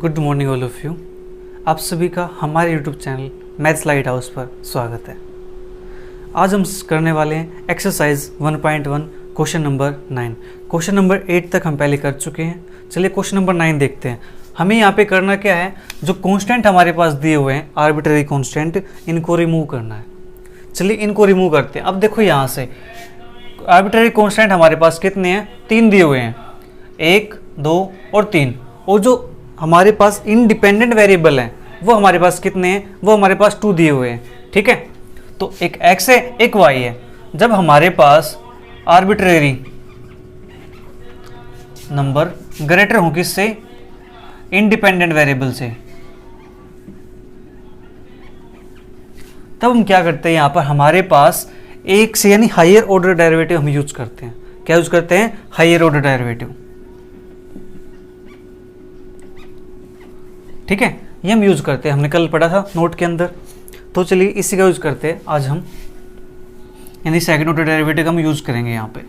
Good morning all of you. आप सभी का हमारे YouTube channel maths light house पर स्वागत है। आज हम करने वाले हैं exercise 1.1 question number 9। Question number 8 तक हम पहले कर चुके हैं। चलिए क्वेश्चन नंबर 9 देखते हैं। हमें यहाँ पे करना क्या है, जो कॉन्स्टेंट हमारे पास दिए हुए हैं आर्बिट्ररी कॉन्स्टेंट, इनको रिमूव करना है। चलिए इनको रिमूव करते हैं। अब देखो यहाँ से आर्बिट्ररी कॉन्स्टेंट हमारे पास कितने हैं, 3 दिए हुए हैं, 1, 2 और 3। और जो हमारे पास इंडिपेंडेंट वेरिएबल हैं वो हमारे पास कितने हैं, वो हमारे पास 2 दिए हुए हैं। ठीक है, तो एक x है एक y है। जब हमारे पास आर्बिट्रेरी नंबर ग्रेटर हो किससे, इंडिपेंडेंट वेरिएबल से, तब हम क्या करते हैं, यहां पर हमारे पास एक से यानी हायर ऑर्डर डेरिवेटिव हम यूज करते हैं। क्या यूज करते हैं, हायर ऑर्डर डेरिवेटिव। ठीक है, ये हम यूज करते हैं, हमने कल पढ़ा था नोट के अंदर। तो चलिए इसी का यूज करते हैं आज हम, यानी सेकंड ऑर्डर डेरिवेटिव हम यूज करेंगे यहाँ पे।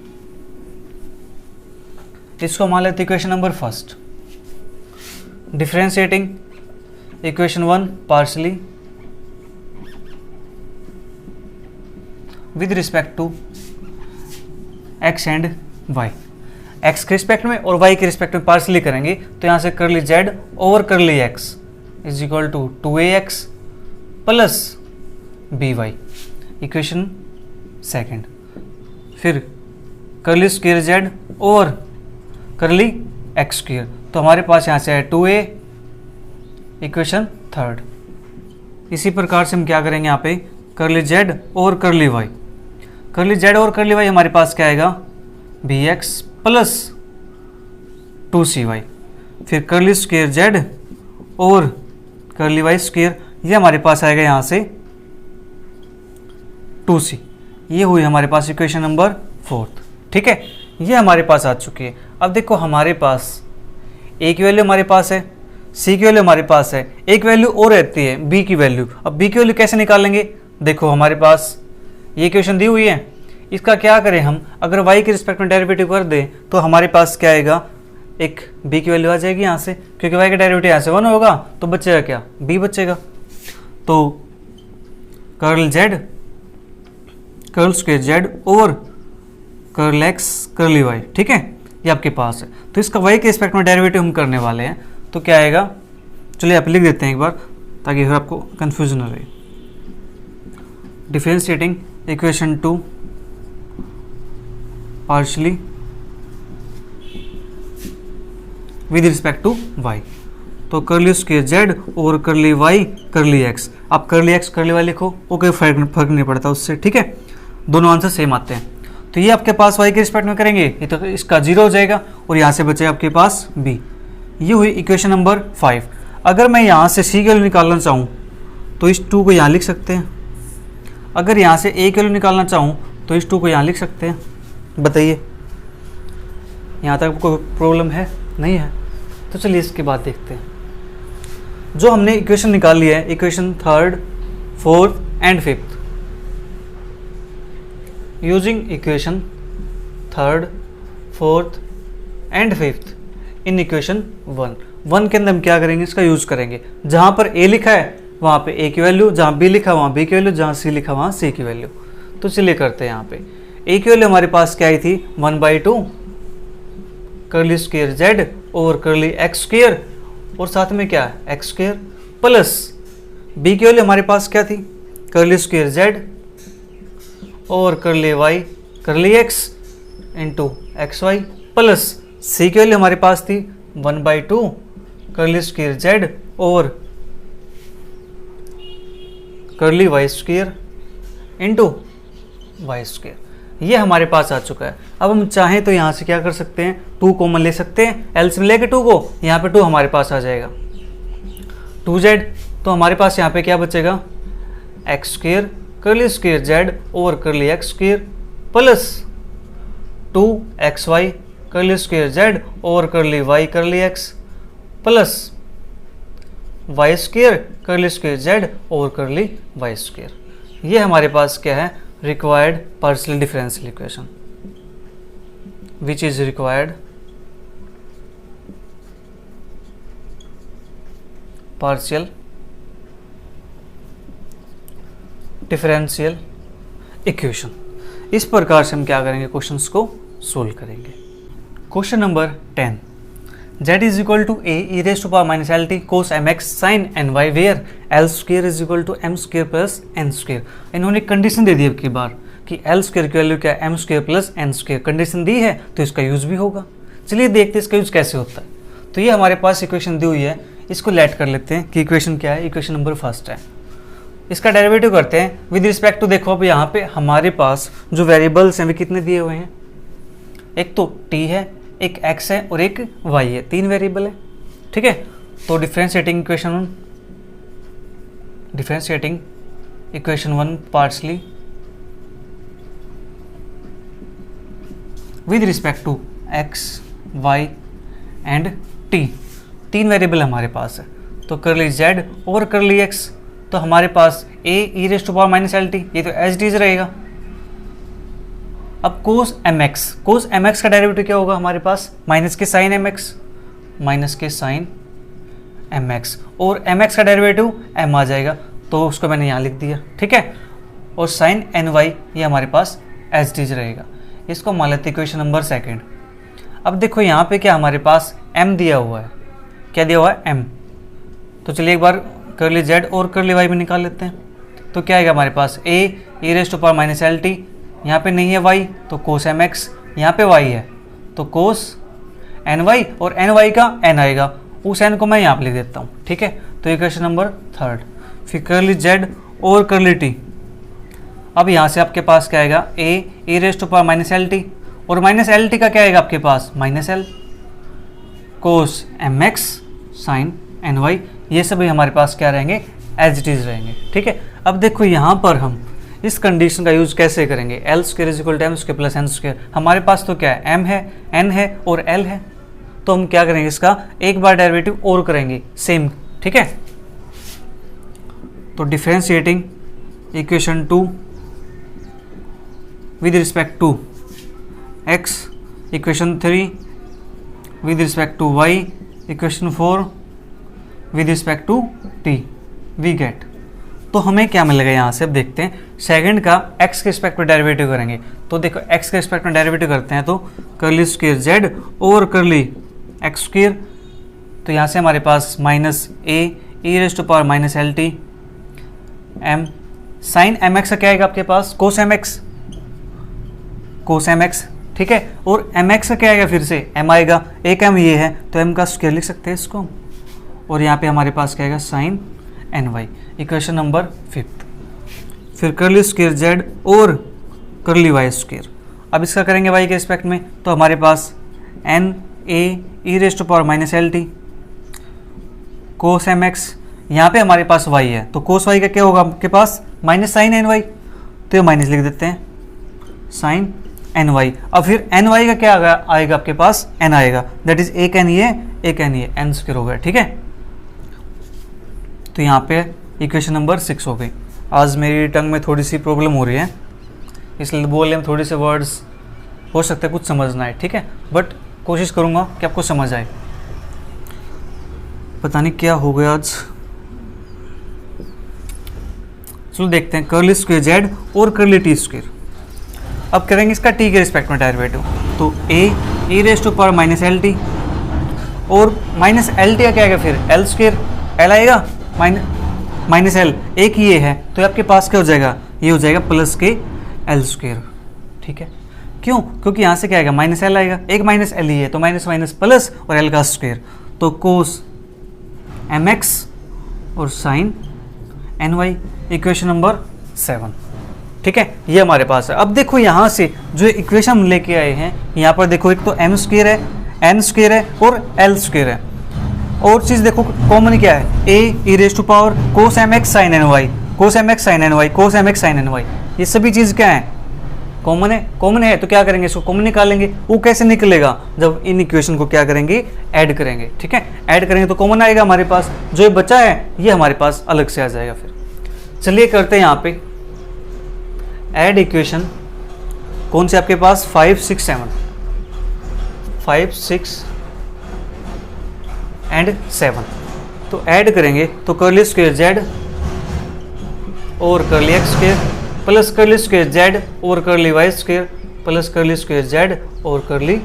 इसको मान लेते equation number first, differentiating equation 1 partially with respect to x and y। x के रिस्पेक्ट में और y के रिस्पेक्ट में पार्शली करेंगे, तो यहाँ से curly z over curly x is equal to 2ax plus by, equation second. फिर curly square z over curly x square, तो हमारे पास यहाँ से है 2a, इक्वेशन थर्ड। इसी प्रकार से हम क्या करेंगे, यहाँ पे करली z over curly y, curly z और करली y हमारे पास क्या आएगा, bx प्लस 2cy। फिर करली स्क्वेयर z और करली y स्क्वेयर, ये हमारे पास आएगा यहाँ से 2c। ये हुई हमारे पास इक्वेशन नंबर 4। ठीक है, ये हमारे पास आ चुकी है। अब देखो हमारे पास a की वैल्यू हमारे पास है, c की वैल्यू हमारे पास है, एक वैल्यू और रहती है b की वैल्यू। अब b की वैल्यू कैसे निकालेंगे, देखो हमारे पास ये इक्वेशन दी हुई है, इसका क्या करें हम, अगर y के रिस्पेक्ट में डेरिवेटिव कर दें तो हमारे पास क्या आएगा, एक b की वैल्यू आ जाएगी यहाँ से, क्योंकि y का डेरिवेटिव यहाँ से 1 होगा, तो बचेगा क्या, b बचेगा। तो curl z, curl square z और कर्ल x कर्ली y, ठीक है, ये आपके पास है। तो इसका y के रिस्पेक्ट में डेरिवेटिव हम करने वाले हैं, तो क्या आएगा, चलिए आप लिख देते हैं एक बार ताकि फिर आपको कंफ्यूजन न रहे। Differentiating equation 2 partially with respect to y, तो करली स्क्वेयर z और करली y करली x। आप करली x करली y लिखो, कोई फर्क नहीं पड़ता उससे। ठीक है, दोनों आंसर सेम आते हैं। तो ये आपके पास y के रिस्पेक्ट में करेंगे, ये तो इसका 0 हो जाएगा और यहाँ से बचेगा आपके पास b। ये हुई इक्वेशन नंबर 5। अगर मैं यहाँ से c की वैल्यू निकालना चाहूँ तो इस 2 को यहाँ लिख सकते हैं। अगर यहाँ से a की वैल्यू निकालना चाहूँ तो इस 2 को यहाँ लिख सकते हैं। बताइए यहाँ तक कोई प्रॉब्लम है, नहीं है? तो चलिए इसके बाद देखते हैं। जो हमने इक्वेशन निकाली है, equation third, fourth and fifth, using equation third, fourth and fifth in equation 1 के अंदर हम क्या करेंगे, इसका यूज करेंगे। जहाँ पर a लिखा है वहाँ पे a की वैल्यू, जहाँ b लिखा वहाँ b की वैल्यू, जहाँ c लिखा वहाँ c की वैल्यू। तो चलिए करते हैं। यहाँ पे a की वैल्यू हमारे पास क्या आई थी, 1/2 curly square z over curly x square और साथ में क्या है x स्क्वेयर, प्लस b की वैल्यू हमारे पास क्या थी, curly square z over curly y curly x into X Y, plus c की वैल्यू हमारे पास थी 1/2 curly square z over curly y square into Y square. ये हमारे पास आ चुका है। अब हम चाहें तो यहाँ से क्या कर सकते हैं, 2 कॉमन ले सकते हैं, एलसीएम लेके 2 को, यहाँ पे 2 हमारे पास आ जाएगा 2z। तो हमारे पास यहाँ पे क्या बचेगा, एक्स स्क्वेयर करली स्क्वेयर z ओवर करली एक्स स्क्वेयर प्लस 2xy करली square z over curly y curly x plus Y square करली square z over curly y square. ये हमारे पास क्या है, required partial differential equation which is required partial differential equation. इस प्रकार से हम क्या करेंगे, क्वेश्चंस को सोल्व करेंगे। Question number 10, z is equal to A E raise to power minus L T cos M X sine N Y where L square is equal to M square plus N square. इन्होंने condition दे दी अब की बार कि L square की value क्या है, M square plus N square. Condition दी है तो इसका यूज भी होगा। चलिए देखते हैं इसका यूज कैसे होता है। तो ये हमारे पास इक्वेशन दी हुई है, इसको लेट कर लेते हैं कि इक्वेशन क्या है। इक्वेशन नंबर फर्स्ट है, इसका डेरिवेटिव करते हैं विद रिस्पेक्ट टू। देखो अब यहाँ पे हमारे पास जो वेरिएबल्स हैं वे कितने दिए हुए हैं, एक तो t है, एक x है और एक y है, 3 वेरिएबल है। ठीक है, तो differentiating equation 1 partially with respect to x, y and t, 3 variable हमारे पास है। तो करली z और करली x, तो हमारे पास a E raise to power minus L T, ये तो एज टी रहेगा। अब कोस एम एक्स का डेरिवेटिव क्या होगा हमारे पास, माइनस के साइन एम एक्स, माइनस के साइन एम एक्स, और एम एक्स का डेरिवेटिव एम आ जाएगा, तो उसको मैंने यहाँ लिख दिया। ठीक है, और साइन एन वाई ये हमारे पास एज टी रहेगा। इसको मान लेते इक्वेशन नंबर सेकेंड। अब देखो यहाँ पे क्या हमारे पास m दिया हुआ है, क्या दिया हुआ है m। तो चलिए एक बार करली z और करली y भी निकाल लेते हैं। तो क्या आएगा हमारे पास a E raise to power minus L T, यहाँ पे नहीं है y तो कोस एम एक्स, यहाँ पे y है तो कोस एन वाई, और एन वाई का n आएगा, उस n को मैं यहाँ पे लिख देता हूँ। ठीक है, तो इक्वेशन नंबर थर्ड। फिर करली z और करली t, अब यहाँ से आपके पास क्या आएगा, a E raise to power minus L T, और माइनस एल टी का क्या आएगा आपके पास, minus L, cos M X sine N Y, ये सभी हमारे पास क्या रहेंगे, एज इट इज रहेंगे। ठीक है, अब देखो यहाँ पर हम इस कंडीशन का यूज कैसे करेंगे, L square is equal to M square plus N square. हमारे पास तो क्या है, एम है, एन है और एल है, तो हम क्या करेंगे, इसका एक बार डेरिवेटिव और करेंगे सेम। ठीक है, तो differentiating equation 2 with respect to x, equation 3 with respect to y, equation 4 with respect to t, we get. तो हमें क्या मिलेगा यहाँ से, अब देखते हैं। सेकंड का x के रिस्पेक्ट में डेरिवेटिव करेंगे, तो देखो x के रिस्पेक्ट में डेरिवेटिव करते हैं तो करली स्क्वायर z और करली x स्क्वायर, तो यहाँ से हमारे पास minus a E raise to power minus L T M sine M X का क्या आएगा आपके पास, cos M X, cos M X. ठीक है, और एम एक्स का क्या आएगा, फिर से एम आएगा, एक एम ये है तो एम का स्क्वायर लिख सकते हैं इसको, और यहाँ पे हमारे पास क्या आएगा, sine N Y, equation number 5। फिर करली स्क्वायर जेड और करली वाई स्क्वायर। अब इसका करेंगे वाई के रिस्पेक्ट में, तो हमारे पास N A E raise to power minus L T cos M X, यहाँ पे हमारे पास वाई है तो कोस वाई का क्या होगा आपके पास, माइनस साइन एन वाई, तो ये माइनस लिख देते हैं, साइन एन वाई। अब फिर एन वाई का क्या आएगा आपके पास, एन आएगा, दैट इज एक एन ये, एक एन ये, एन स्क्वायर हो गया। ठीक है, तो यहाँ पे इक्वेशन नंबर 6 हो गई। आज मेरी टंग में थोड़ी सी प्रॉब्लम हो रही है, इसलिए बोलने में थोड़े से वर्ड्स हो सकता है कुछ समझना है। ठीक है, बट कोशिश करूँगा कि आपको समझ आए। पता नहीं क्या हो गया आज। चलो देखते हैं, करली स्क्वायर जेड और करली टी स्क्वायर। अब करेंगे इसका टी के रिस्पेक्ट में डेरिवेटिव, तो A E raise to power minus L T, और माइनस एल टी का क्या आएगा, फिर एल स्क्वायर, एल आएगा माइनस एल, एक ये है तो आपके पास क्या हो जाएगा, ये हो जाएगा प्लस के एल स्क्वायर। ठीक है, क्यों, क्योंकि यहाँ से क्या आएगा, माइनस एल आएगा, एक माइनस एल ही है तो माइनस माइनस प्लस और एल का स्क्वायर, तो कोस एम एक्स और sine N Y, equation number 7। ठीक है, ये हमारे पास है। अब देखो यहाँ से जो इक्वेशन हम लेके आए हैं, यहाँ पर देखो एक तो एम स्क्वायर है, एन स्क्वायर है और एल स्क्वायर है, और चीज़ देखो कॉमन क्या है, A E raise to power cos M X sine N Y, cos M X sine N Y, cos M X sine N Y, ये सभी चीज़ क्या है, कॉमन है। कॉमन है तो क्या करेंगे, इसको कॉमन निकालेंगे। वो कैसे निकलेगा, जब इन इक्वेशन को क्या करेंगे, ऐड करेंगे। ठीक है, ऐड करेंगे तो कॉमन आएगा हमारे पास, जो ये बचा है ये हमारे पास अलग से आ जाएगा। फिर चलिए करते हैं यहाँ पे ऐड इक्वेशन, कौन से आपके पास 5, 6, 7, 5, 6 एंड 7। तो ऐड करेंगे तो कर्ली स्क्वायर जेड और curly x square plus curly square Z और curly Y square plus curly square Z और curly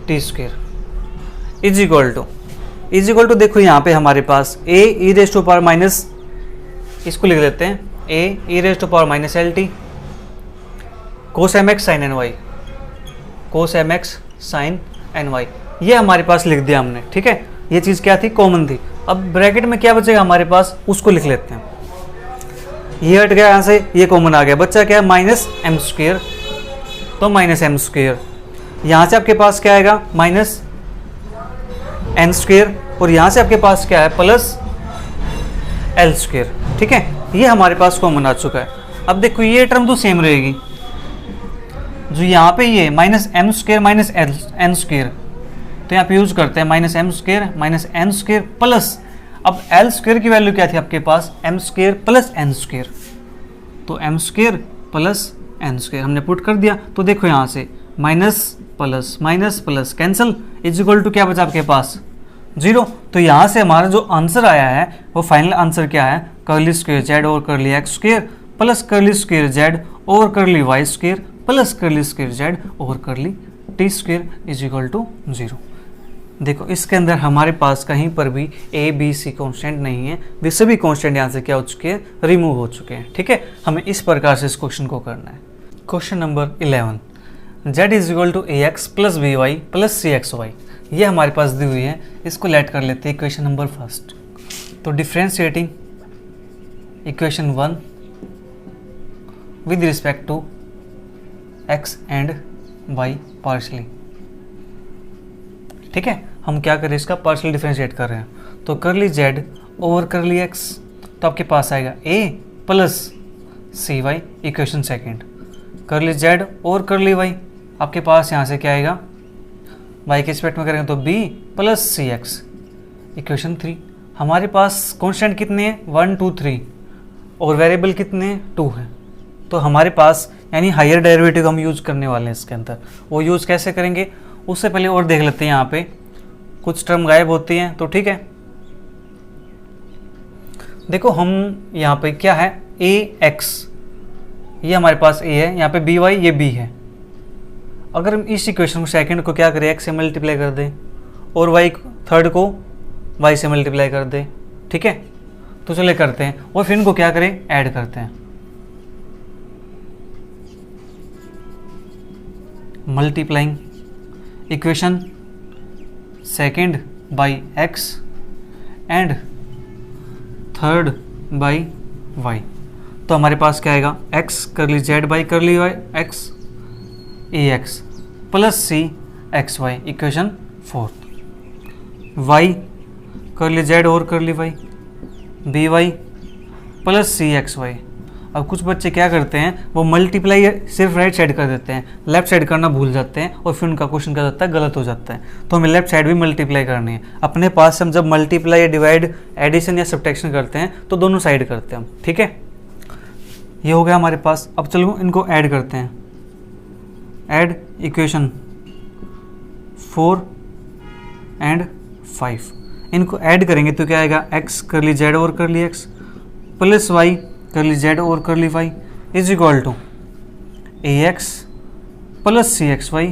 T square is equal to देखो यहाँ पे हमारे पास A E raise to power minus, इसको लिख लेते हैं A E raise to power minus L T cos M X sine N Y, cos M X sine N Y, ये हमारे पास लिख दिया हमने। ठीक है, ये चीज़ क्या थी, कॉमन थी। अब ब्रैकेट में क्या बचेगा हमारे पास, उसको लिख लेते हैं। ये हट गया यहाँ से, ये कॉमन आ गया, बच्चा क्या है माइनस एम स्क्वेयर, तो माइनस एम स्क्वेयर। यहाँ से आपके पास क्या आएगा माइनस एन स्क्वेयर और यहाँ से आपके पास क्या है प्लस एल स्क्वेयर। ठीक है, ये हमारे पास कॉमन आ चुका है। अब देखो ये टर्म तो सेम रहेगी, जो यहाँ पे ये minus M square minus N square, तो यहाँ पे यूज करते हैं minus M square minus N square plus, अब एल स्क्वेयर की वैल्यू क्या थी आपके पास, M square plus N square, तो M square plus N square हमने पुट कर दिया। तो देखो यहाँ से minus plus cancel is equal to क्या बचा आपके पास 0। तो यहाँ से हमारा जो आंसर आया है वो फाइनल आंसर क्या है, कर्ली स्क्वेयर जेड और curly X square plus curly square Z और curly Y square plus curly square Z और curly T square is equal to 0। देखो इसके अंदर हमारे पास कहीं पर भी ए बी सी कॉन्स्टेंट नहीं है, वे सभी कॉन्स्टेंट यहाँ से क्या हो चुके हैं, रिमूव हो चुके हैं। ठीक है, हमें इस प्रकार से इस क्वेश्चन को करना है। Question number 11, z is equal to A X plus B Y plus C x Y, ये हमारे पास दी हुई है, इसको लेट कर लेते हैं इक्वेशन नंबर फर्स्ट। तो differentiating equation 1 with respect to x and y partially. ठीक है, हम क्या करें, इसका पार्शियल डिफरेंशिएट कर रहे हैं। तो करली z ओवर करली x, तो आपके पास आएगा a plus C Y equation second, curly z और करली y, आपके पास यहाँ से क्या आएगा, y के रिस्पेक्ट में करेंगे तो b प्लस सी एक्स इक्वेशन 3। हमारे पास कॉन्स्टेंट कितने हैं 1 2 3 और वेरिएबल कितने हैं 2 हैं। तो हमारे पास यानी हायर डेरिवेटिव हम यूज करने वाले हैं इसके अंदर, वो यूज़ कैसे करेंगे उससे पहले और देख लेते हैं। यहाँ पे कुछ टर्म गायब होती हैं, तो ठीक है, देखो हम यहाँ पे क्या है ए एक्स, ये हमारे पास ए है, यहाँ पे बी वाई ये बी है। अगर हम इस इक्वेशन को सेकंड को क्या करें, एक्स से मल्टीप्लाई कर दें और वाई थर्ड को वाई से मल्टीप्लाई कर दें। ठीक है, तो चले करते हैं और फिर इनको क्या करें, ऐड करते हैं। Multiplying equation second by X and third by Y, तो हमारे पास क्या आएगा X curly Z by curly Y X A X plus C x Y equation fourth, Y curly Z और curly Y B Y plus सी x Y. अब कुछ बच्चे क्या करते हैं, वो मल्टीप्लाई सिर्फ राइट साइड कर देते हैं, लेफ्ट साइड करना भूल जाते हैं और फिर उनका क्वेश्चन क्या जाता है, गलत हो जाता है। तो हमें लेफ्ट साइड भी मल्टीप्लाई करनी है। अपने पास हम जब मल्टीप्लाई या डिवाइड एडिशन या सब्ट्रैक्शन करते हैं तो दोनों साइड करते हैं हम। ठीक है, ये हो गया हमारे पास। अब चलो इनको ऐड करते हैं, ऐड इक्वेशन 4 एंड 5, इनको ऐड करेंगे तो क्या आएगा, एक्स करली जेड और curly x plus Y curly Z और curly Y is equal to A X plus C x Y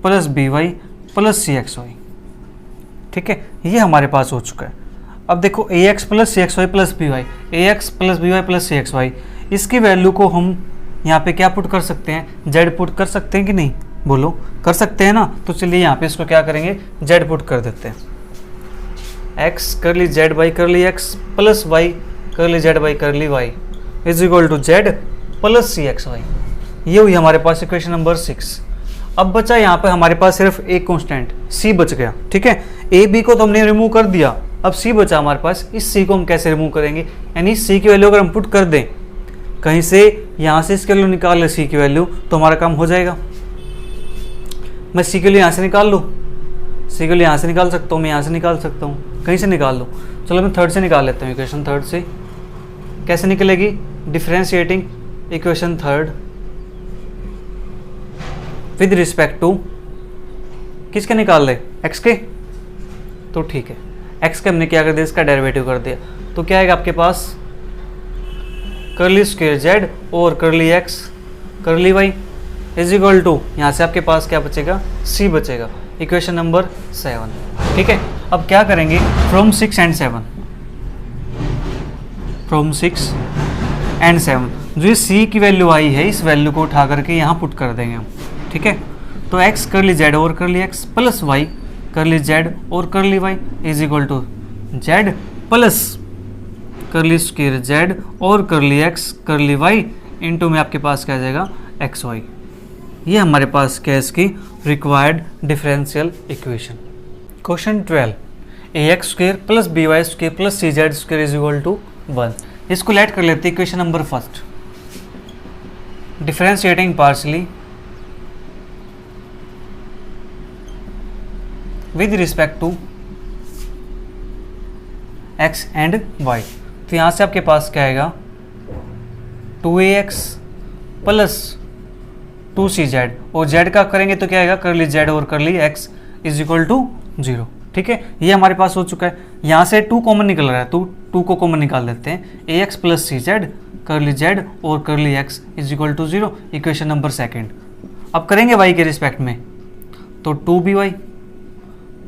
plus B Y plus C x Y. ठीक है, ये हमारे पास हो चुका है। अब देखो ए X plus C x Y plus B Y, A X plus B Y plus C x Y, इसकी वैल्यू को हम यहाँ पे क्या पुट कर सकते हैं, जेड पुट कर सकते हैं कि नहीं, बोलो कर सकते हैं ना। तो चलिए यहाँ पे इसको क्या करेंगे, जेड पुट कर देते हैं। X curly Z by curly x plus Y curly Z by curly Y is equal to z plus C x Y. ये हुई हमारे पास इक्वेशन नंबर 6। अब बचा यहाँ पे हमारे पास सिर्फ एक कांस्टेंट सी बच गया। ठीक है, ए बी को तो हमने रिमूव कर दिया, अब सी बचा हमारे पास। इस सी को हम कैसे रिमूव करेंगे, यानी सी की वैल्यू अगर हम पुट कर दें कहीं से, यहाँ से इसकी वैल्यू निकाल ले सी की वैल्यू, तो हमारा काम हो जाएगा। मैं सी के लिए यहाँ से निकाल लूँ, सी के लिए यहाँ से निकाल सकता हूँ, मैं यहाँ से निकाल सकता हूँ, कहीं से निकाल लूँ। चलो मैं थर्ड से निकाल लेता हूँ, इक्वेशन थर्ड से कैसे निकलेगी, differentiating equation third with respect to किसके निकाल ले, एक्स के। तो ठीक है, एक्स का हमने क्या कर दिया, इसका डेरिवेटिव कर दिया, तो क्या आएगा आपके पास कर्ली स्क्वायर जेड और curly x curly y is equal to, यहाँ से आपके पास क्या बचेगा, सी बचेगा, इक्वेशन नंबर 7। ठीक है, अब क्या करेंगे, फ्रॉम 6 एंड 7, फ्रॉम 6 एंड 7 जो ये सी की वैल्यू आई है, इस वैल्यू को उठा करके यहाँ पुट कर देंगे हम। ठीक है, तो एक्स कर्ली जेड और curly x plus y curly z और curly y is equal to z plus curly square Z और curly x curly y into में आपके पास क्या आ जाएगा, एक्स वाई। ये हमारे पास क्या है, इसकी required differential equation. Question 12, a x square plus B y square plus c z square is equal to 1। इसको लेट कर लेते हैं equation number first, differentiating partially with respect to x and y। तो यहाँ से आपके पास क्या आएगा, 2ax प्लस 2cz और z का करेंगे तो क्या आएगा, कर्ली z और curly x is equal to 0। ठीक है, ये हमारे पास हो चुका है। यहाँ से 2 कॉमन निकल रहा है, तो 2 को कॉमन निकाल लेते हैं, ax plus cz curly z और curly x is equal to 0, equation number 2। अब करेंगे y के रिस्पेक्ट में, तो 2by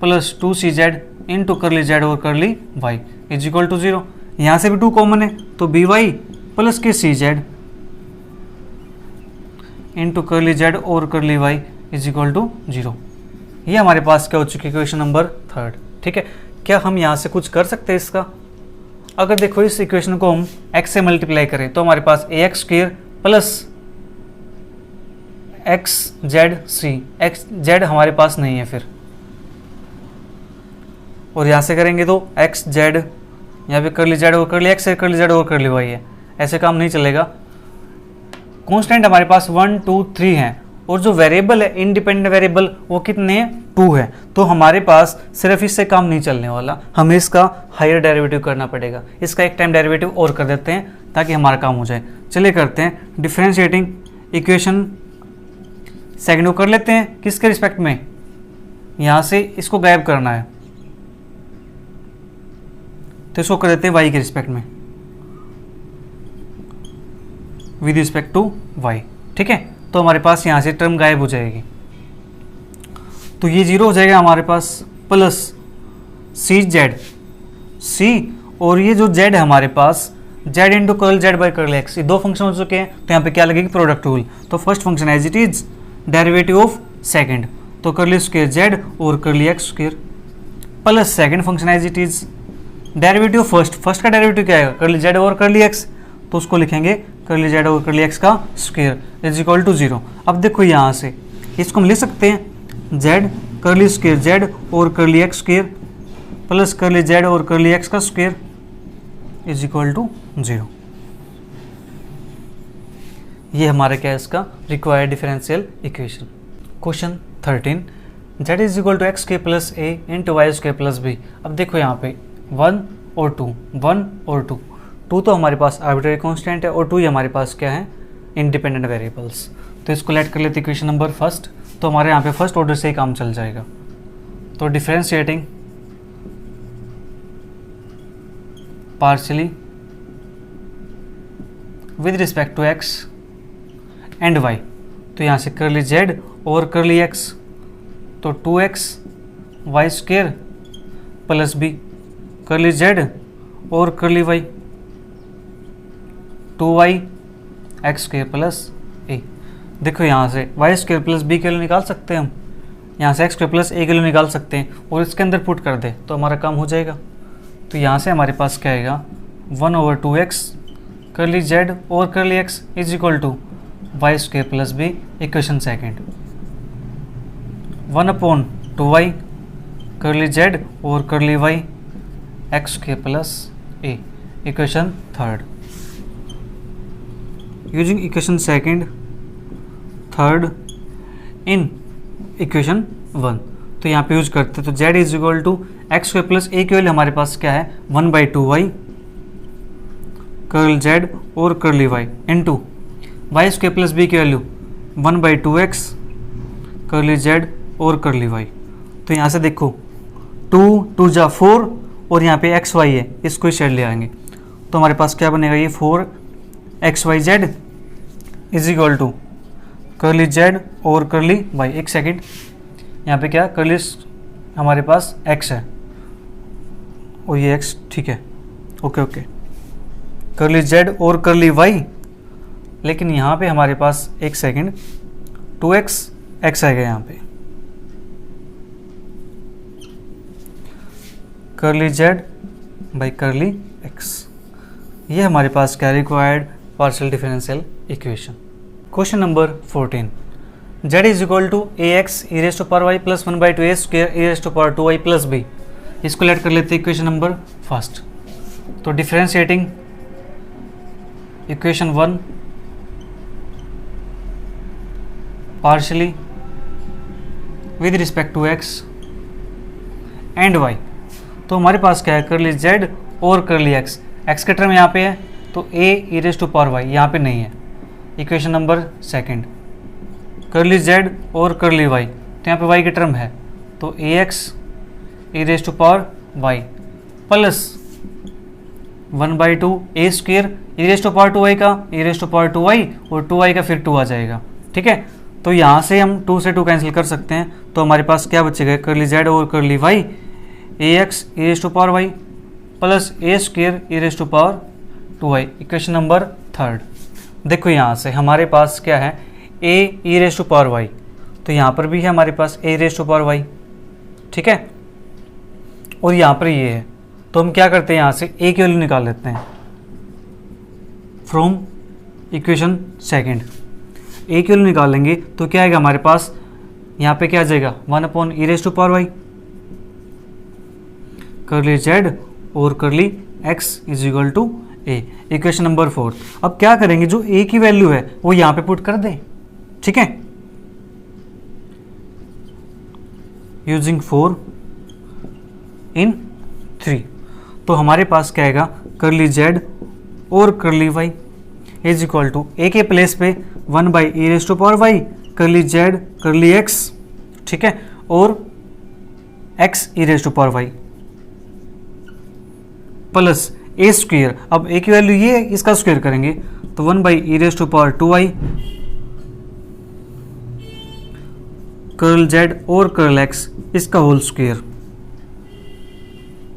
plus 2cz into curly z और curly y is equal to 0। यहाँ से भी 2 कॉमन है, तो by प्लस के cz इंटू कर्ली z और curly y is equal to 0। ये हमारे पास क्या हो चुकी है, इक्वेशन नंबर 3। ठीक है, क्या हम यहाँ से कुछ कर सकते हैं इसका? अगर देखो इस इक्वेशन को हम x से मल्टीप्लाई करें तो हमारे पास ax square plus xz x Z हमारे पास नहीं है फिर, और यहाँ से करेंगे तो एक्स जेड, यहाँ पे कर्ली जेड और कर्ली एक्स है, कर्ली जेड और कर्ली वाई है, ऐसे काम नहीं चलेगा। कांस्टेंट हमारे पास 1 2 3 हैं, और जो वेरिएबल है इंडिपेंडेंट वेरिएबल वो कितने हैं, 2 है। तो हमारे पास सिर्फ इससे काम नहीं चलने वाला, हमें इसका हायर डेरिवेटिव करना पड़ेगा। इसका एक टाइम डेरिवेटिव और कर देते हैं ताकि हमारा काम हो जाए। चलिए करते हैं डिफरेंशिएटिंग इक्वेशन सेकंड को कर लेते हैं, किसके रिस्पेक्ट में, यहाँ से इसको गायब करना है तो इसको कर देते हैं y के रिस्पेक्ट में, विद रिस्पेक्ट टू y। ठीक है, तो हमारे पास यहाँ से टर्म गायब हो जाएगी, तो ये 0 हो जाएगा हमारे पास, प्लस सी जेड सी, और ये जो z है हमारे पास z into curl z by curl x, ये 2 फंक्शन हो चुके हैं। तो यहाँ पे क्या लगेगी, प्रोडक्ट रूल। तो first function as it is derivative of second, तो कर्ली स्क्वायर जेड और curly x square, plus second function as it is derivative first का डेरिवेटिव क्या है, कर्ली जेड और कर्ली एक्स, तो उसको लिखेंगे कर्ली जेड और कर्ली एक्स का स्क्वायर इज इक्वल टू 0। अब देखो यहाँ से इसको हम लिख सकते हैं जेड कर्ली स्क्वायर जेड और curly x square plus curly z और कर्ली एक्स का स्क्वायर इज इक्वल टू 0। ये हमारा क्या है, इसका required differential equation. Question 13, z is equal to x square plus a into y square plus b. अब देखो यहाँ पे 1 और 2, 1 और 2, 2 तो हमारे पास आर्बिट्रेरी कांस्टेंट है और 2 ही हमारे पास क्या है, इंडिपेंडेंट वेरिएबल्स। तो इसको लेट कर लेते इक्वेशन नंबर फर्स्ट, तो हमारे यहाँ पे फर्स्ट ऑर्डर से ही काम चल जाएगा। तो differentiating partially with respect to x and y, तो यहाँ से कर्ली जेड और कर्ली एक्स, तो 2x y square plus b, curly z और curly y 2y x square plus a. देखो यहाँ से वाई स्क्वायर प्लस बी के लिए निकाल सकते हैं हम, यहाँ से एक्स स्क्वायर प्लस ए के लिए निकाल सकते हैं और इसके अंदर पुट कर दे तो हमारा काम हो जाएगा। तो यहाँ से हमारे पास क्या आएगा, 1/2x कर्ली जेड और curly x is equal to y square plus b, equation second, 1/2y curly z और curly y x square plus a, equation third. Using equation second third in equation 1, तो यहाँ पे use करते तो z is equal to x square plus a की value हमारे पास क्या है, 1/2y कर्ल जेड और curly y into y square plus b की वैल्यू 1/2x कर्ली जेड और कर्ली वाई। तो यहाँ से देखो 2 2 जा 4 और यहाँ पे एक्स वाई है, इसको ही साइड ले आएंगे तो हमारे पास क्या बनेगा, ये 4xyz is equal to curly z और कर्ली वाई। एक सेकेंड, यहाँ पे क्या कर्ली हमारे पास x है और ये x, ठीक है, ओके ओके, कर्ली जेड और कर्ली वाई, लेकिन यहाँ पे हमारे पास एक सेकेंड 2x x आएगा यहाँ पे, curly z by curly x, ये हमारे पास क्या required partial differential equation. Question number 14, z is equal to ax e raise to power y plus 1/2a square e raise to power 2y plus b। इसको let कर लेते हैं equation number first. तो differentiating equation 1 partially with respect to x and y, तो हमारे पास क्या है, कर्ली z और कर्ली x का टर्म यहाँ पे है तो a e raise to power y यहाँ पे नहीं है। Equation number second, curly z और कर्ली y, तो यहाँ पे y की टर्म है तो ax e raise to power y plus 1/2 a square e raise to power 2y का e raise to power 2y और 2y का फिर 2 आ जाएगा, ठीक है। तो यहाँ से हम 2 से 2 कैंसिल कर सकते हैं, तो हमारे पास क्या बचेगा, कर्ली z और curly y ax e raise to power y plus a square e raise to power 2y। Equation number third, देखो यहाँ से हमारे पास क्या है, a e raise to power y, तो यहाँ पर भी है हमारे पास a raise to power y, ठीक है, और यहाँ पर ये है, तो हम क्या करते हैं, यहाँ से a की वैल्यू निकाल लेते हैं फ्रॉम इक्वेशन सेकंड। a की वैल्यू निकाल लेंगे तो क्या आएगा हमारे पास, यहाँ पे क्या आ जाएगा 1/e raise to power y, curly z और curly x is equal to a। Equation number 4, अब क्या करेंगे, जो a की वैल्यू है वो यहाँ पे पुट कर दें, ठीक है, यूजिंग 4 in 3, तो हमारे पास क्या आएगा, कर्ली z और curly y is equal to a के प्लेस पे 1/e raise to power y curly z curly x, ठीक है, और x e raise to power y plus a square. अब a की वैल्यू ये है, इसका स्क्वायर करेंगे तो 1/e raise to power 2y curl z और कर्ल x इसका whole square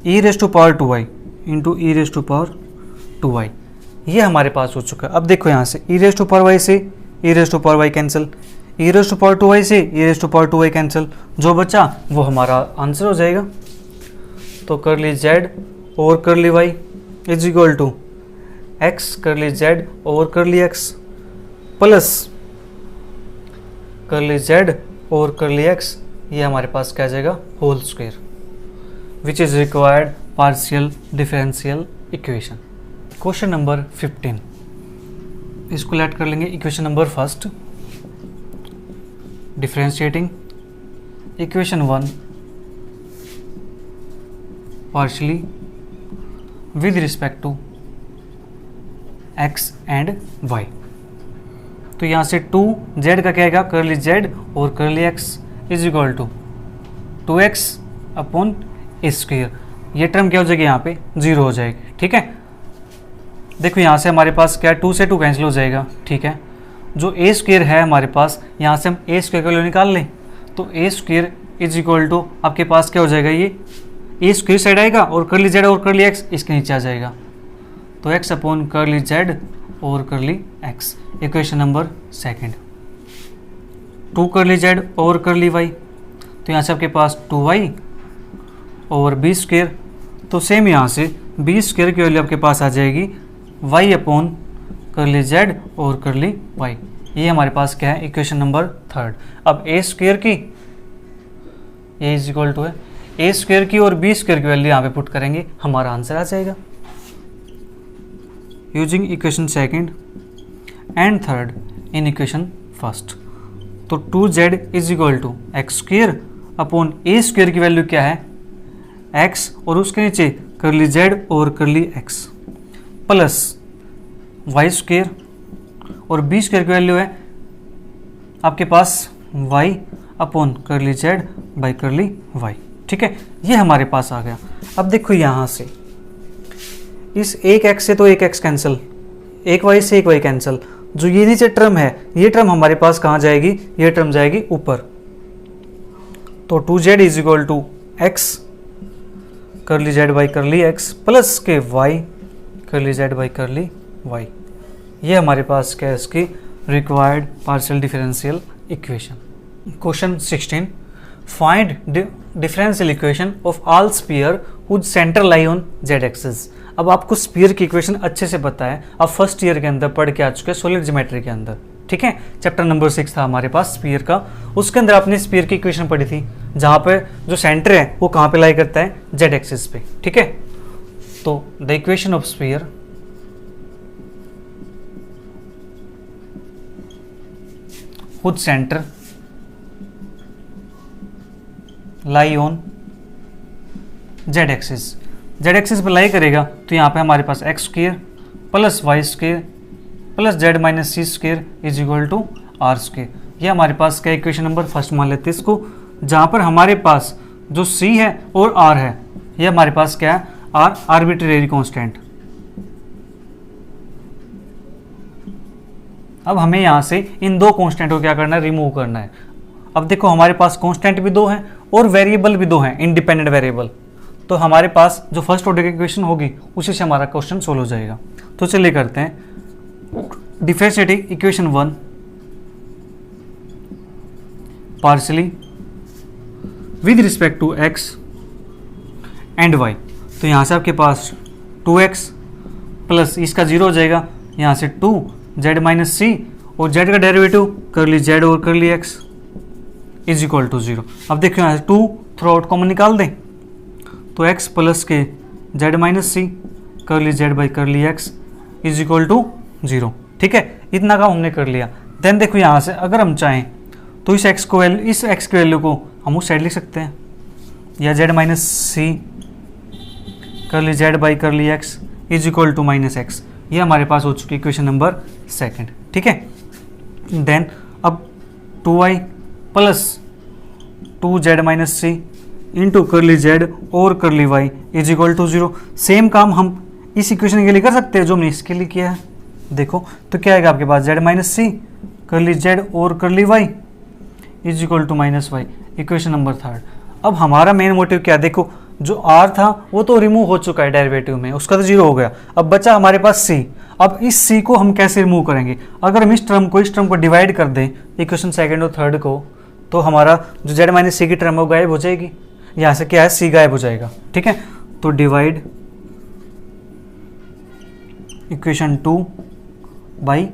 e raise to power 2y into e raise to power 2y, ये हमारे पास हो चुका है। अब देखो यहाँ से e raise to power y से e raise to power y cancel, e raise to power 2y से e raise to power 2y cancel, जो बचा वो हमारा आंसर हो जाएगा। तो कर्ली z और curly y is equal to x curly z और curly x plus curly z और कर्ली x, ये हमारे पास क्या आ जाएगा, whole square, which is required partial differential equation. Question number 15, इसको लेट कर लेंगे equation number first. Differentiating equation 1 partially with respect to x and y, तो यहाँ से 2z का क्या आएगा, कर्ली z और curly x is equal to 2x upon a square, ये टर्म क्या हो जाएगी, यहाँ पे 0 हो जाएगी, ठीक है। देखो यहाँ से हमारे पास क्या 2 से 2 कैंसिल हो जाएगा, ठीक है। जो ए स्क्वायर है हमारे पास, यहाँ से हम ए स्क्वायर का वैल्यू निकाल लें तो ए स्क्वायर इज इक्वल टू आपके पास क्या हो जाएगा, ये ए स्क्वायर साइड आएगा और कर्ली z और कर्ली x इसके नीचे आ जाएगा, तो x अपॉन कर्ली z और curly x। Equation number second, 2 curly z और कर्ली y, तो यहाँ से आपके पास 2y और b स्क्वायर, तो सेम यहाँ से b स्क्वायर की वैल्यू आपके पास आ जाएगी y अपॉन कर्ली z और कर्ली y। ये हमारे पास क्या है, इक्वेशन नंबर थर्ड। अब a स्क्वायर की, a इज इक्वल टू है a स्क्वायर की और b स्क्वायर की वैल्यू यहाँ पे पुट करेंगे, हमारा आंसर आ जाएगा using equation second and third in equation first. तो 2z is equal to x square upon a square की वैल्यू क्या है, x, और उसके नीचे कर्ली z और curly x plus y square और b स्क्वायर की वैल्यू है आपके पास y upon curly z by curly y, ठीक है। ये हमारे पास आ गया। अब देखो यहाँ से इस एक एक्स से तो एक एक्स कैंसिल, एक वाई से एक वाई कैंसिल, जो ये नीचे टर्म है ये टर्म हमारे पास कहाँ जाएगी, ये टर्म जाएगी ऊपर। तो 2z is equal to x curly Z by curly x plus के y curly Z by curly y. ये हमारे पास क्या है इसकी required partial differential equation. Question 16, find differential equation of all sphere whose centre lie on z axis. अब आपको sphere की इक्वेशन अच्छे से पता है, अब फर्स्ट ईयर के अंदर पढ़ के आ चुके हैं सॉलिड ज्योमेट्री के अंदर, ठीक है। चैप्टर नंबर 6 था हमारे पास स्फीयर का, उसके अंदर आपने स्फीयर की इक्वेशन पढ़ी थी, जहाँ पे जो सेंटर है वो कहाँ पे लाई करता है, जेड एक्सिस पे, ठीक है। तो the equation of sphere whose centre lie on z axis, z axis पे लाई करेगा तो यहाँ पे हमारे पास x square plus y square plus z minus c square is equal to r square. ये हमारे पास क्या इक्वेशन नंबर फर्स्ट मान लेते हैं इसको, जहाँ पर हमारे पास जो सी है और आर है ये हमारे पास क्या है, आर आर्बिट्रेरी कांस्टेंट। अब हमें यहाँ से इन दो कांस्टेंट को क्या करना है, रिमूव करना है। अब देखो हमारे पास कांस्टेंट भी दो हैं और वेरिएबल भी दो हैं, इंडिपेंडेंट वेरिएबल। तो हमारे पास जो फर्स्ट ऑर्डर की इक्वेशन होगी उसी से हमारा क्वेश्चन सोल्व हो जाएगा। तो चलिए करते हैं differentiating equation 1 partially with respect to x and y. तो यहाँ से आपके पास 2x प्लस इसका 0 हो जाएगा, यहाँ से 2 जेड माइनस सी और जेड का डेरिवेटिव करली जेड और curly x is equal to 0। अब देखो यहाँ से 2 थ्रू आउट कॉमन निकाल दें तो x प्लस के z minus c curly Z by curly x is equal to 0, ठीक है। इतना काम हमने कर लिया। देन देखो यहाँ से अगर हम चाहें तो इस x की वैल्यू को हम उस साइड लिख सकते हैं, या Z minus c curly Z by curly x is equal to minus x. ये हमारे पास हो चुकी इक्वेशन नंबर 2, ठीक है। देन अब 2y plus 2z minus c into curly Z और curly Y is equal to 0। Same काम हम इस इक्वेशन के लिए कर सकते हैं जो हमने इसके लिए किया है। देखो तो क्या आएगा आपके पास, Z minus c curly Z और curly Y is equal to minus y, equation number 3। अब हमारा मेन मोटिव क्या, देखो जो आर था वो तो रिमूव हो चुका है डेरिवेटिव में, उसका तो 0 हो गया। अब बचा हमारे पास सी। अब इस सी को हम कैसे रिमूव करेंगे, अगर हम इस टर्म को डिवाइड कर दें इक्वेशन 2 और 3 को, तो हमारा जो जेड माइनस सी की टर्म है वो गायब हो जाएगी, यहाँ से क्या है सी गायब हो जाएगा, ठीक है। तो डिवाइड इक्वेशन 2/3,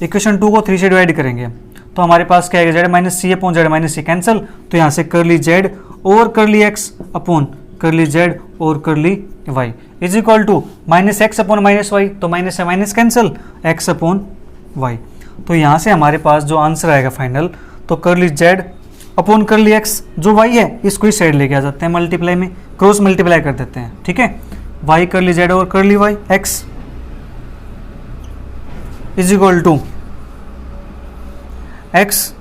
इक्वेशन 2 को 3 से डिवाइड करेंगे तो हमारे पास क्या है, जेड माइनस सी अपॉन जेड माइनस सी कैंसिल, तो यहाँ से करली जेड और करली एक्स अपॉन करली जेड और curly Y is equal to minus x upon minus y, तो माइनस है minus cancel, x upon y. तो यहाँ से हमारे पास जो आंसर आएगा फाइनल, तो करली जेड अपॉन करली एक्स जो वाई है इसको इस साइड लेके आ जाते हैं, मल्टीप्लाई में क्रॉस मल्टीप्लाई कर देते हैं, ठीक है। वाई करली जेड और curly Y x is equal to x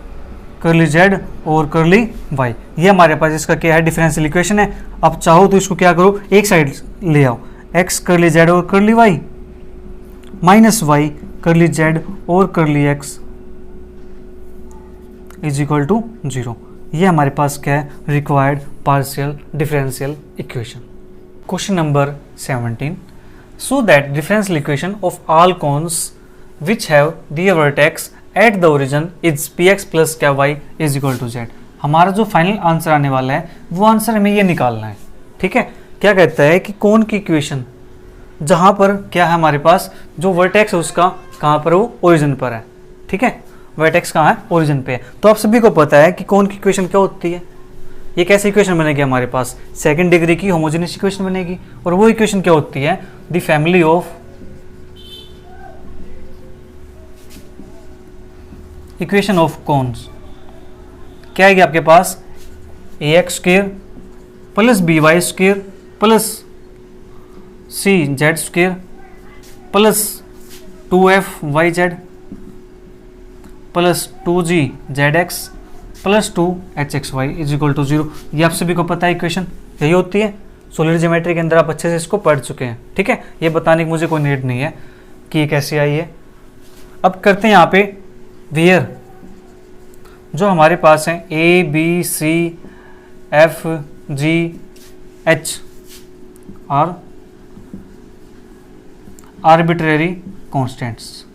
curly Z और करली वाई। ये हमारे पास इसका क्या है, डिफरेंशियल इक्वेशन है। अब चाहो तो इसको क्या करो, एक साइड ले आओ, एक्स करली जेड और curly y minus y curly Z और curly x is equal to 0। ये हमारे पास क्या है, required partial differential equation. Question number 17, so that differential equation of all cones which have their vertex at the origin is px plus क्या y is equal to z। हमारा जो final answer आने वाला है वो आंसर हमें ये निकालना है, ठीक है। क्या कहता है कि कोन की इक्वेशन जहाँ पर क्या है हमारे पास जो वर्टेक्स है उसका कहाँ पर, वो ओरिजिन पर है, ठीक है। वर्टेक्स कहाँ है, ओरिजिन पे है। तो आप सभी को पता है कि कोन की इक्वेशन क्या होती है, ये कैसी इक्वेशन बनेगी हमारे पास, 2nd डिग्री की होमोजेनियस इक्वेशन बनेगी। और वो इक्वेशन क्या होती है, the family of equation of cones क्या आएगी आपके पास, ax square plus by square plus cz square plus 2fyz plus 2gzx plus 2hxy is equal to 0। ये आप सभी को पता है इक्वेशन यही होती है। सॉलिड ज्योमेट्री के अंदर आप अच्छे से इसको पढ़ चुके हैं, ठीक है, ये बताने की मुझे कोई नीड नहीं है कि ये कैसे आई है। अब करते हैं यहाँ पे वेयर, जो हमारे पास है a b c f g h और आर्बिट्रेरी कॉन्स्टेंट्स।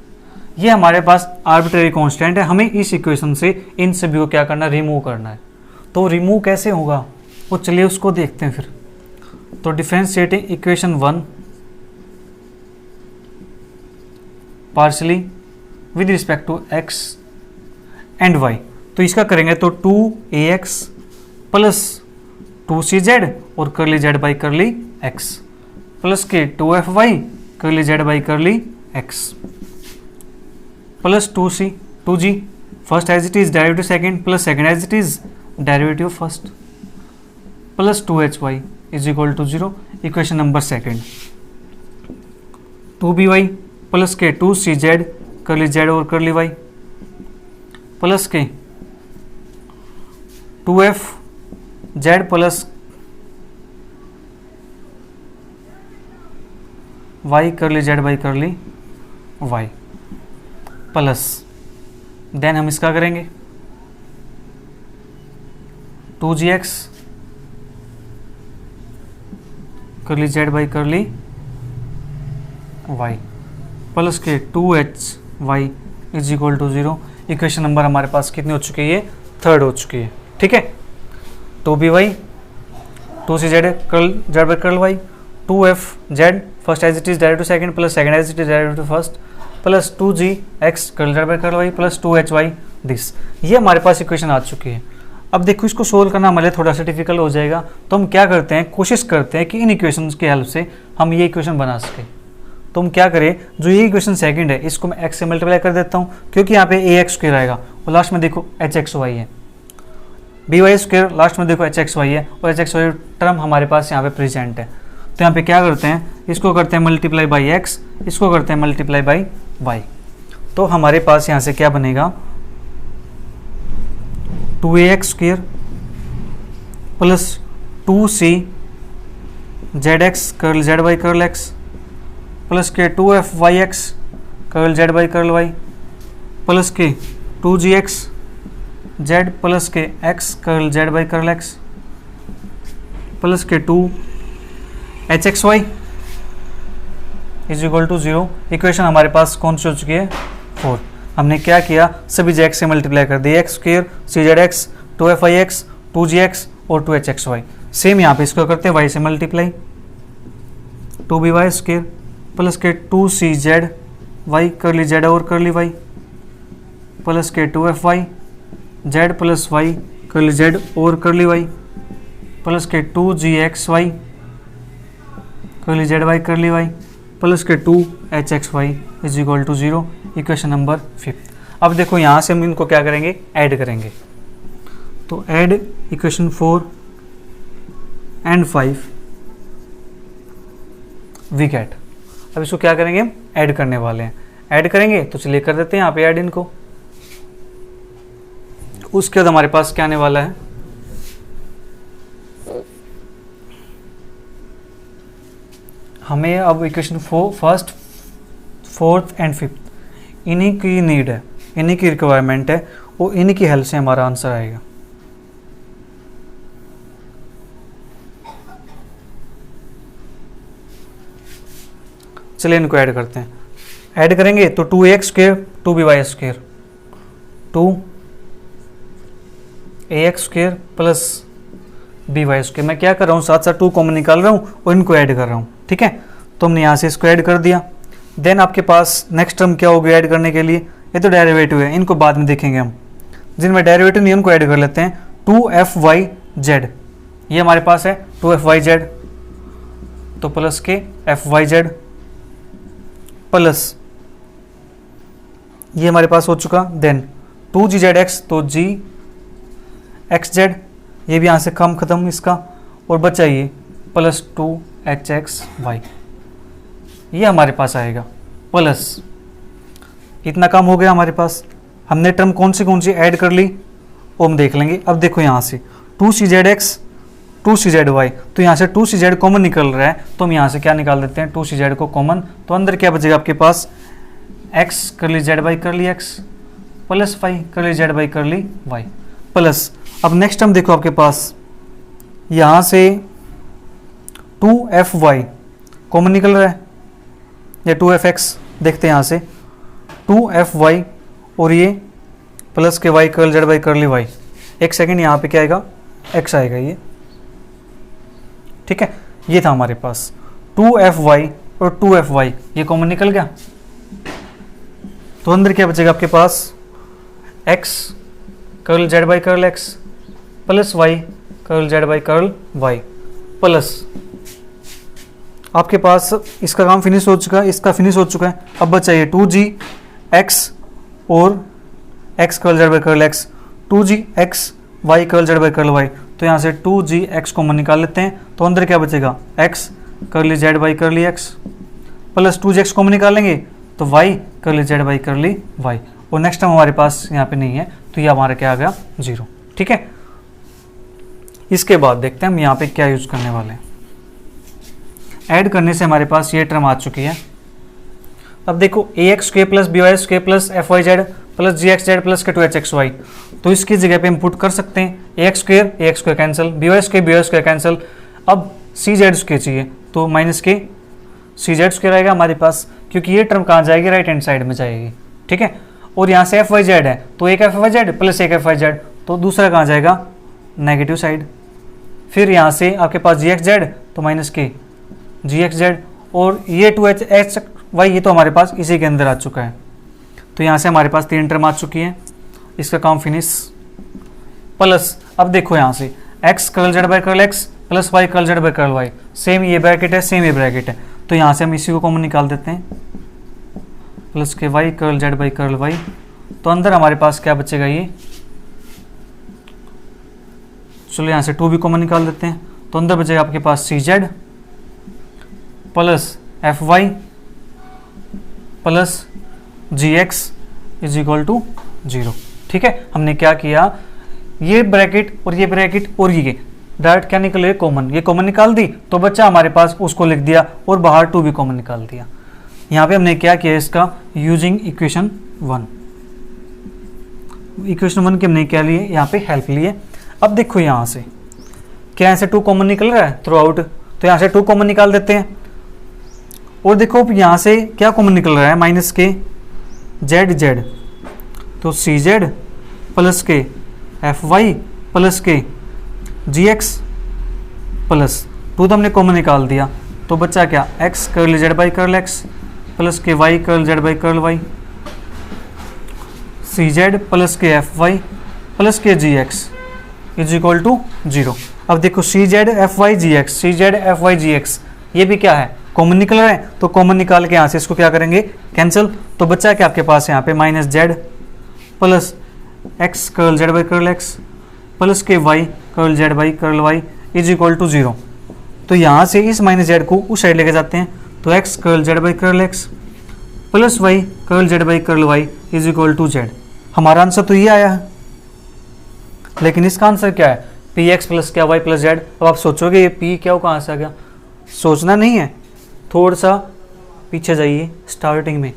ये हमारे पास आर्बिट्रेरी कांस्टेंट है, हमें इस इक्वेशन से इन सभी को क्या करना है, रिमूव करना है। तो रिमूव कैसे होगा वो चलिए उसको देखते हैं फिर। तो differentiating equation 1 partially with respect to x and y, तो इसका करेंगे तो 2ax प्लस 2cz और curly z by curly x plus के 2fy curly z by curly x plus 2g first as it is derivative second plus second as it is derivative first plus 2hy is equal to 0, equation number second. 2by plus के 2cz करली z और करली y plus के 2fz plus y curly z by curly y plus then हम इसका करेंगे 2gx curly z by curly y plus के 2hy is equal to 0। Equation number हमारे पास कितनी हो चुकी है, ये थर्ड हो चुकी है, ठीक है। 2by 2cz curl z by curl y 2fz first as it is derivative second plus second as it is derivative first plus 2gx curl z by curl y plus 2hy this. ये हमारे पास equation आ चुकी है। अब देखो इसको solve करना हमारे लिए थोड़ा सा डिफिकल्ट हो जाएगा, तो हम क्या करते हैं, कोशिश करते हैं कि इन इक्वेशंस की हेल्प से हम ये इक्वेशन बना सकें। तो हम क्या करें, जो ये इक्वेशन सेकंड है इसको मैं x से मल्टीप्लाई कर देता हूँ, क्योंकि यहाँ पे ax स्क्वायर आएगा और लास्ट में देखो hxy है, by स्क्वायर लास्ट में देखो hxy है और hxy टर्म हमारे पास यहाँ पे प्रेजेंट है। तो यहाँ पे क्या करते हैं, इसको करते हैं मल्टीप्लाई बाई x, इसको करते हैं मल्टीप्लाई बाई y। तो हमारे पास यहाँ से क्या बनेगा, 2ax square plus 2c zx curl z by curl x plus के 2fyx curl z by curl y plus के 2gx z प्लस के x curl z by curl x plus के 2hxy is equal to 0। Equation हमारे पास कौन सी हो चुकी है, 4। हमने क्या किया, सभी x से मल्टीप्लाई कर दिया, x square czx 2fyx 2gx और 2hxy। सेम यहाँ पे इसको करते हैं y से मल्टीप्लाई 2by स्क्वायर प्लस के 2cz y करली z और करली y प्लस के 2fy z plus y curly z और करली y प्लस के 2gxy करली z y curly y plus के 2hxy is equal to 0। Equation number 5। अब देखो यहाँ से हम इनको क्या करेंगे, ऐड करेंगे। तो add equation 4 and 5 we get. अब इसको क्या करेंगे, हम ऐड करने वाले हैं। ऐड करेंगे तो चलिए कर देते हैं यहाँ पे ऐड इनको। उसके बाद हमारे पास क्या आने वाला है, हमें अब equation first fourth and fifth इन्हीं की नीड है, इन्हीं की रिक्वायरमेंट है, और इन्हीं की हेल्प से हमारा आंसर आएगा। चलिए इनको ऐड करते हैं। ऐड करेंगे तो 2ax square 2by square 2ax square plus by square. मैं क्या कर रहा हूँ, साथ साथ 2 कॉमन निकाल रहा हूँ और इनको ऐड कर रहा हूँ, ठीक है। तो हमने यहाँ से इसको ऐड कर दिया। देन आपके पास नेक्स्ट टर्म क्या होगी ऐड करने के लिए, ये तो डेरिवेटिव है, इनको बाद में देखेंगे हम। जिनमें डेरिवेटिव नहीं उनको ऐड कर लेते हैं। 2fyz ये हमारे पास है 2fyz, तो प्लस के fyz प्लस ये हमारे पास हो चुका। देन 2gzx तो gxz ये भी यहाँ से कम खत्म इसका, और बचा ये प्लस 2hxy ये हमारे पास आएगा। प्लस इतना कम हो गया हमारे पास। हमने टर्म कौन सी ऐड कर ली वो हम देख लेंगे। अब देखो यहाँ से 2czx to C Z Y, तो यहाँ से टू सी जेड कॉमन निकल रहा है, तो हम यहाँ से क्या निकाल देते हैं, टू सी जेड को कॉमन, तो अंदर क्या बचेगा आपके पास, एक्स कर ली जेड बाई कर ली एक्स प्लस वाई कर ली जेड बाई कर ली वाई प्लस, अब नेक्स्ट हम देखो आपके पास यहाँ से टू एफ वाई कॉमन निकल रहा है या टू एफ एक्स, देखते हैं यहाँ से टू एफ वाई और ये प्लस के वाई कर्ल जेड बाई कर ली वाई, एक सेकेंड यहाँ पे क्या आएगा, एक्स आएगा ये, ठीक है। ये था हमारे पास टू एफ वाई और टू एफ वाई, ये कॉमन निकल गया, तो अंदर क्या बचेगा आपके पास, x curl z by curl x plus y curl z by curl y plus, आपके पास इसका काम फिनिश हो चुका है, इसका फिनिश हो चुका है, अब बचा ये टू जी एक्स और x curl z by curl x, two g x y curl z by curl y, तो यहाँ से टू जी एक्स कॉमन निकाल लेते हैं, तो अंदर क्या बचेगा, x curly z by curly x plus two g x common निकालेंगे तो y curly z by curly y, और नेक्स्ट टाइम हमारे पास यहाँ पे नहीं है, तो ये हमारा क्या आ गया, जीरो, ठीक है। इसके बाद देखते हैं हम यहाँ पे क्या यूज करने वाले हैं। ऐड करने से हमारे पास ये टर्म आ चुकी है, अब देखो ए x square plus B y square plus f y z plus g x z plus के टू एच एक्स वाई, तो इसकी जगह पे हम पुट कर सकते हैं a x square cancel, b y square cancel, अब सी जेड स्क्वायर चाहिए तो माइनस के सी जेड स्क्वायर आएगा हमारे पास, क्योंकि ये टर्म कहाँ जाएगी, राइट हैंड साइड में जाएगी, ठीक है। और यहाँ से एफ वाई जेड है तो एक एफ वाई जेड प्लस एक एफ वाई जेड, तो दूसरा कहाँ जाएगा, नेगेटिव साइड, फिर यहाँ से आपके पास जी एक्स जेड तो माइनस के जी एक्स जेड, और ये टू एच एक्स वाई ये तो हमारे पास इसी के अंदर आ चुका है, तो यहाँ से हमारे पास तीन टर्म आ चुकी है, इसका काम फिनिश प्लस, अब देखो यहाँ से x curl z by curl x plus y curl z by curl y, same ये ब्रैकेट है सेम ये ब्रैकेट है, तो यहाँ से हम इसी को कॉमन निकाल देते हैं, प्लस के y curl z by curl y, तो अंदर हमारे पास क्या बचेगा ये, चलो यहाँ से टू भी कॉमन निकाल देते हैं, तो अंदर बचेगा आपके पास c z plus f y plus g x is equal to zero, ठीक है। हमने क्या किया, ये ब्रैकेट और ये ब्रैकेट और ये डायरेक्ट क्या निकले, कॉमन, ये कॉमन निकाल दी तो बच्चा हमारे पास उसको लिख दिया, और बाहर टू भी कॉमन निकाल दिया। यहाँ पे हमने क्या किया, इसका using equation one, equation one के हमने क्या लिए, यहाँ पे हेल्प लिए। अब देखो यहाँ से क्या यहाँ से टू कॉमन निकल रहा है थ्रू आउट, तो यहाँ से टू कॉमन निकाल देते हैं, और देखो यहाँ से क्या कॉमन निकल रहा है, माइनस के जेड जेड, तो सी जेड प्लस के एफ वाई प्लस के जी एक्स प्लस टू तो हमने कॉमन निकाल दिया, तो बच्चा क्या, x curl z by curl x plus के y curl z by curl y, c z plus के एफ वाई प्लस के g x is equal to zero. अब देखो c z f y g x, c z f y g x, ये भी क्या है, common निकल रहा है, तो कॉमन निकाल के यहाँ से इसको क्या करेंगे, कैंसिल, तो बच्चा क्या आपके पास यहाँ पे minus z plus x curl z by curl x plus के y curl z by curl y is equal to zero, तो यहाँ से इस माइनस जेड को उस साइड लेके जाते हैं, तो x curl z by curl x plus y curl z by curl y is equal to z. हमारा आंसर तो ये आया है, लेकिन इसका आंसर क्या है, पी एक्स प्लस क्या वाई प्लस जेड। अब आप सोचोगे ये पी क्या कहाँ से आ गया, सोचना नहीं है, थोड़ा सा पीछे जाइए, स्टार्टिंग में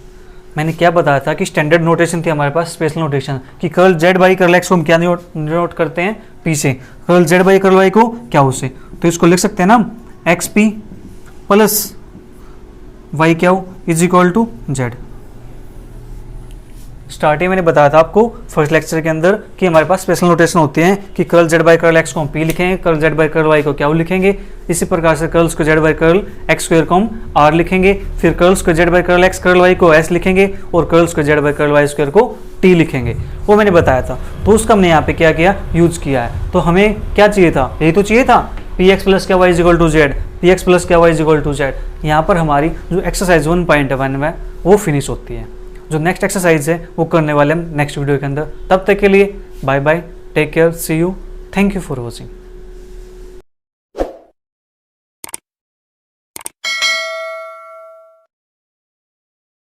मैंने क्या बताया था कि स्टैंडर्ड नोटेशन थी हमारे पास, स्पेशल नोटेशन, कि curl z by curl x को हम क्या नोट करते हैं, पी से, curl z by curl y को क्या उससे, तो इसको लिख सकते हैं ना हम एक्स पी प्लस वाई क्या is equal to z. Starting मैंने बताया था आपको फर्स्ट लेक्चर के अंदर कि हमारे पास स्पेशल नोटेशन होते हैं कि curl z by curl x को हम पी लिखेंगे, curl z by curl y को क्या लिखेंगे, इसी प्रकार से curl square z by curl x square को हम आर लिखेंगे, फिर curl square z by curl x curl y को एस लिखेंगे, और curl square z by curl y square को टी लिखेंगे, वो मैंने बताया था। तो उसका हमने यहाँ पे क्या किया, यूज किया है। तो हमें क्या चाहिए था, यही तो चाहिए था, पी एक्स प्लस क्या y is equal to z, p x plus क्या y is equal to z. यहाँ पर हमारी जो एक्सरसाइज 1.1 में वो फिनिश होती है। जो नेक्स्ट एक्सरसाइज है वो करने वाले हम नेक्स्ट वीडियो के अंदर। तब तक के लिए bye bye, take care, see you, thank you for watching.